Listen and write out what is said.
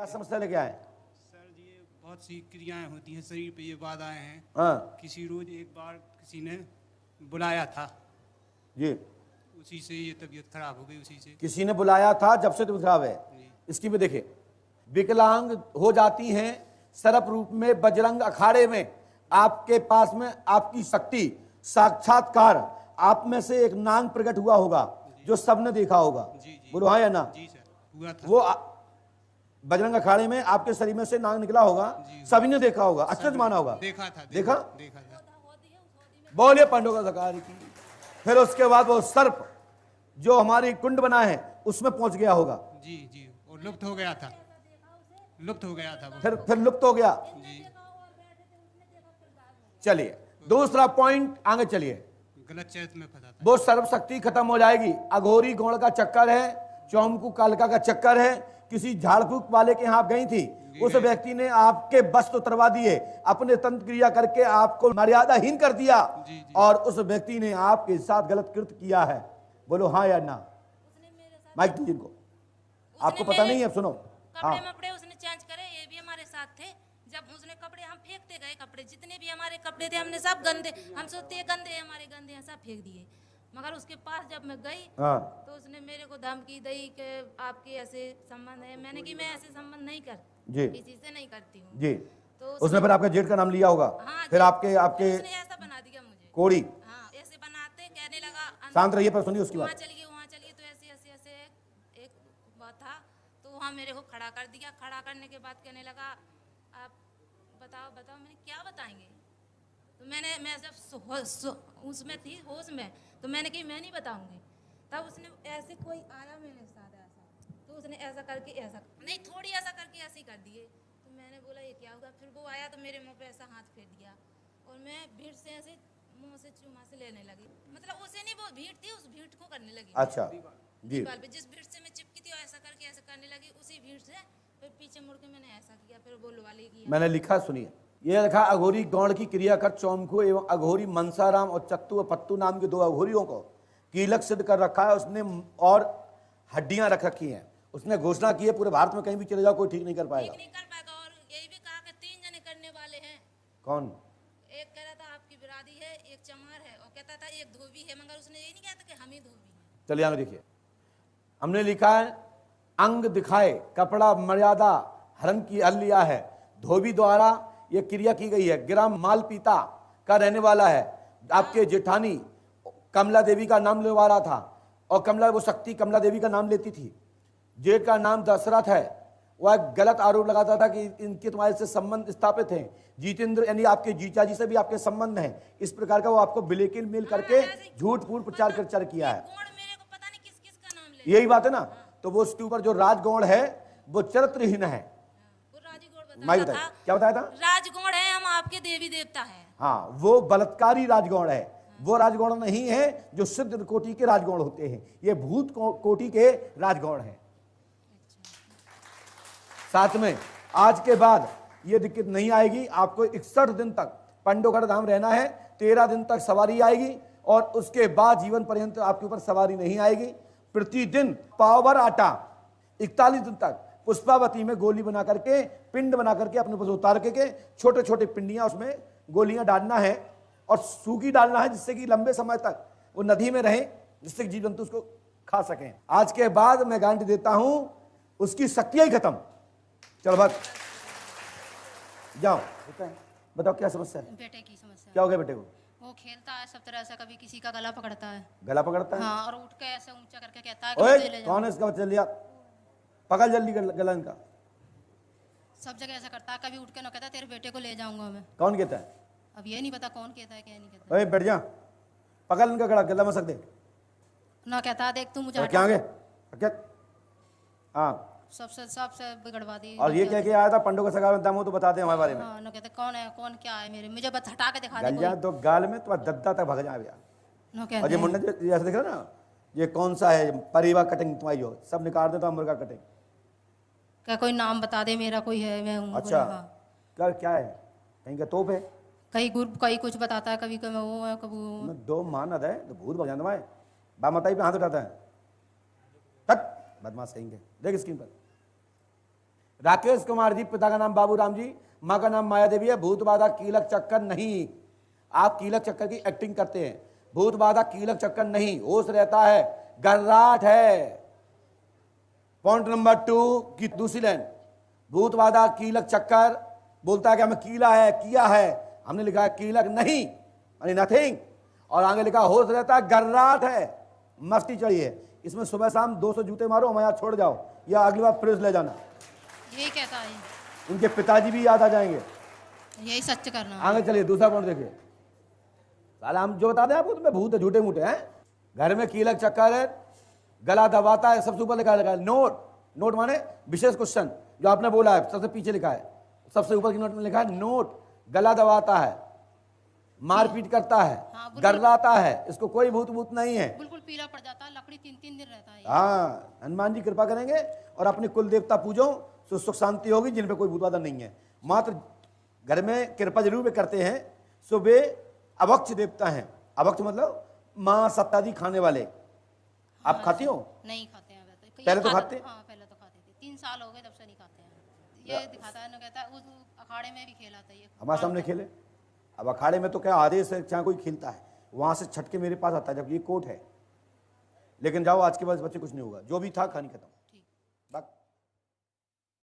क्या समस्या लेके आए? सर जी ये बहुत सी क्रियाएं होती हैं शरीर पे, ये बाधाएं हैं। हाँ किसी रोज एक बार किसी ने बुलाया था, जी, उसी से ये तबीयत खराब हो गई, उसी से। किसी ने बुलाया था, जब से तबीयत खराब है। जी। इसकी भी देखिए, विकलांग हो जाती हैं सर्प रूप में बजरंग अखाड़े में। आपके पास में आपकी शक्ति साक्षात्कार, आप में से एक नाग प्रकट हुआ होगा जो सबने देखा होगा। जी जी बोलो हाँ या ना? जी सर, हुआ था। वो बजरंग अखाड़े में आपके शरीर में से नाग निकला होगा, सभी ने देखा होगा, अचरज माना होगा। देखा था, देखा? देखा था। बोलिए पांडव का सकार की। फिर उसके बाद वो सर्प जो हमारी कुंड बना है उसमें पहुंच गया होगा। जी जी, और लुप्त हो गया था, लुप्त हो गया था वो। फिर लुप्त हो गया। जी, चलिए दूसरा पॉइंट, आगे चलिए। गलत चरित्र में फंसा था। वो सर्वशक्ति खत्म हो जाएगी। अघोरी गौड़ का चक्कर है, चौमकू कालका का चक्कर है। किसी झाड़ फूक वाले के यहाँ आप गई थी, उस व्यक्ति ने आपके वस्त्र उतरवा दिए, अपने तंत्र क्रिया करके आपको मर्यादाहीन कर दिया। जी, जी। और उस व्यक्ति ने आपके साथ गलत कृत्य किया है। बोलो हाँ या ना? माइक दीजिए इनको, आपको पता नहीं है, सुनो। हाँ कपड़े मपड़े उसने चेंज करे, ये भी हमारे साथ थे। जब उसने कपड़े, हम फेंकते गए, कपड़े जितने भी हमारे कपड़े थे हमने सब गंदे, हम सोचते हैं गंदे हैं, हमारे गंदे हैं, सब फेंक दिए। मगर उसके पास जब मैं गई हाँ तो उसने मेरे को धमकी दी कि आपके ऐसे संबंध है। मैंने कि मैं ऐसे संबंध नहीं कर, जी किसी से नहीं करती हूँ। जी। तो उसने फिर आपके जेठ का नाम लिया होगा। हाँ फिर जी। आपके आपके उसने ऐसा बना दिया मुझे। कोड़ी। हाँ ऐसे बनाते, कहने लगा शांत रहिए पर सुनिए उसकी वहाँ बात। चलिए, वहाँ चलिए। तो ऐसे ऐसे ऐसे एक बात था, तो वहाँ मेरे को खड़ा कर दिया। खड़ा करने के बाद कहने लगा आप बताओ बताओ। मैंने क्या बताएंगे? तो मैं जब उसमें थी, होश में, तो मैंने कही मैं नहीं बताऊंगी। तब उसने ऐसे कोई आया मेरे साथ ऐसा, तो उसने ऐसा करके ऐसा नहीं, थोड़ी ऐसा करके ऐसे ही कर दिए। तो मैंने बोला ये क्या होगा? फिर वो आया तो मेरे मुंह पे ऐसा हाथ फेर दिया और मैं भीड़ से ऐसे मुंह से चूमा से लेने लगी। मतलब उसे नहीं, वो भीड़ थी, उस भीड़ को करने लगी। अच्छा जी। दीवार पे जिस भीड़ से मैं चिपकी थी ऐसा करके ऐसे करने लगी, उसी भीड़ से फिर पीछे मुड़ के मैंने ऐसा किया। फिर वो वाले किया। मैंने लिखा, सुनिए, ये लिखा अघोरी गौड़ की क्रिया कर चौमकू एवं अघोरी मनसाराम और चत्तू व पत्तू नाम के दो अघोरियों को कीलक सिद्ध कर रखा है उसने, और हड्डियां रख रखी हैं। उसने घोषणा की है पूरे भारत में कहीं भी चले जाओ कोई ठीक नहीं कर पाएगा। ठीक नहीं कर पाएगा। और यही भी कहा कि 3 जने करने वाले हैं। कौन? एक कह रहा था आपकी बिरादी है, एक चमार है, और कहता था एक धोबी है। मगर उसने ये नहीं कहता कि हम ही धोबी हैं। चलिए आगे देखिए, हमने लिखा है अंग दिखाए कपड़ा मर्यादा हरण की हल लिया है। धोबी द्वारा यह क्रिया की गई है। ग्राम मालपीता का रहने वाला है। आपके जेठानी कमला देवी का नाम लेवा रहा था, और कमला, वो शक्ति कमला देवी का नाम लेती थी। जेठ का नाम दशरथ है। वह गलत आरोप लगाता था कि इनके तुम्हारे से संबंध स्थापित हैं। जितेंद्र यानी आपके जीजा जी से भी आपके संबंध हैं। इस प्रकार का वो आपको बिलेकिल मिल करके झूठ फूट प्रचार प्रचार किया है। कौन मेरे को पता नहीं किस किस का नाम ले। यही बात है ना? तो वो उसके ऊपर जो राजगौड़ है वो चरित्रहीन है। वो राजगौड़ माई बताया बताइए था। क्या बताया था? राजगौड़ है, हम आपके देवी देवता है। हाँ, वो बलात्कारी राजगौड़ है। वो राजगौड़ नहीं है जो सिद्ध कोटि के राजगौड़ होते हैं। ये भूत कोटि के राजगौड़ हैं। साथ में आज के बाद ये दिक्कत नहीं आएगी। आपको 61 दिन तक पंडोगढ़ धाम रहना है। 13 दिन तक सवारी आएगी और उसके बाद जीवन पर्यंत आपके ऊपर सवारी नहीं आएगी। प्रतिदिन पावर आटा 41 दिन तक पुष्पावती में गोली बना करके, पिंड बना करके अपने ऊपर उतार के छोटे छोटे पिंडियां उसमें गोलियां डालना है और सूखी डालना है, जिससे कि लंबे समय तक वो नदी में रहे, जिससे जीव जंतु उसको खा सकें। आज के बाद मैं गारंटी देता हूं उसकी शक्तियां ही खत्म। चलो भाग जाओ। बताओ क्या समस्या है? बेटे की समस्या। क्या हो गया बेटे को? वो खेलता है सब तरह से, कभी किसी का गला पकड़ता है। गला पकड़ता है? हाँ, और उठ के ऐसे ऊंचा करके कहता है कि ओए मुझे ले जाओ। कौन है इसका बच्चा? लिया पकड़ जल्दी गला इनका। सब जगह ऐसा करता है, कभी उठ के ना कहता है तेरे बेटे को ले जाऊंगा मैं। कौन कहता है? अब ये नहीं पता कौन कहता है क्या नहीं कहता। ओए बैठ जा, पकड़ इनका गला मसक दे। ना कहता है देख तू मुझे क्या आगे क्या? हाँ, सबसे बिगड़वा दी। और ये क्या आया था पंडो का सगा में दम हो तो बता दे हमारे बारे में। हाँ, ना कहते कौन है, कौन क्या है मेरे, मुझे बस हटा के दिखा दे गल जा तो गाल में तुम्हारा दद्दा तक भग जाए। ना और ये कहते मुंडा जो ऐसे दिख रहा है ना, ये कौन सा है? परिवार कटिंग तुम्हारी जो सब निकाल दे तो मुर्गा कटिंग। क्या कोई नाम बता दे मेरा, कोई है मैं हूँ। अच्छा हाँ। क्या है? कहीं का तोप है? कहीं ग्रुप कहीं कुछ बताता है, कभी कभी वो है कभी वो। मैं दो मानद है तो भूत भग जाता है। बा मताई पे हाथ उठाता है। तक बदमाश कहेंगे। देख स्क्रीन पर राकेश कुमार जी, पिता का नाम बाबूराम जी, माँ का नाम माया देवी है। भूत बाधा कीलक चक्कर नहीं, आप कीलक चक्कर की एक्टिंग करते हैं। भूत बाधा कीलक चक्कर नहीं, होश रहता है, गर्राट है। पॉइंट नंबर 2 की दूसरी लाइन, भूत बाधा कीलक चक्कर, बोलता है कि हमें कीला है, किया है, हमने लिखा है कीलक नहीं, यानी नथिंग। और आगे लिखा होश रहता है, गर्राट है, मस्ती चढ़ी है। इसमें सुबह शाम 200 जूते मारो, हमें यहाँ छोड़ जाओ, या अगली बार प्रेस ले जाना। यही कहता है, उनके पिताजी भी याद आ जाएंगे। यही सच करना है। आगे चलिए, दूसरा पॉइंट देखिए। साला हम जो बताते हैं आपको, तुम्हें भूत है, झूठे मूठे हैं। घर में कीलक चक्कर है, गला दबाता है, सबसे ऊपर लिखा है नोट। नोट माने विशेष क्वेश्चन, जो आपने बोला है सबसे पीछे लिखा है, सबसे ऊपर की नोट में लिखा है नोट। गला दबाता है, मारपीट करता है, हाँ, गर्राता है, इसको कोई भूत भूत नहीं है। बिल्कुल पीला पड़ जाता है, लकड़ी 3-3 दिन रहता है। हाँ, हनुमान जी कृपा करेंगे और अपने कुल देवता पूजो, तो सुख शांति होगी, जिन पे कोई भूत बाधा नहीं है। मात्र घर में कृपा जरूर वे करते हैं, सो वे अभक्ष देवता हैं। अभक्ष मतलब मां सत्तादी खाने वाले। आप हाँ, खाती हो? नहीं खाते हैं वैसे। पहले तो खाते? हाँ, पहले तो खाते थे, 3 साल हो गए तब से नहीं खाते हैं। ये दिखाता है ना, कहता है उस अखाड़े में भी खेला था ये। हमारे सामने खेले। अब अखाड़े में तो क्या आदेश है, चाहे कोई खेलता है, वहां से छटके मेरे पास आता है, जब ये कोर्ट है। लेकिन जाओ, आज के बाद बच्चे कुछ नहीं होगा, जो भी था कहानी खत्म।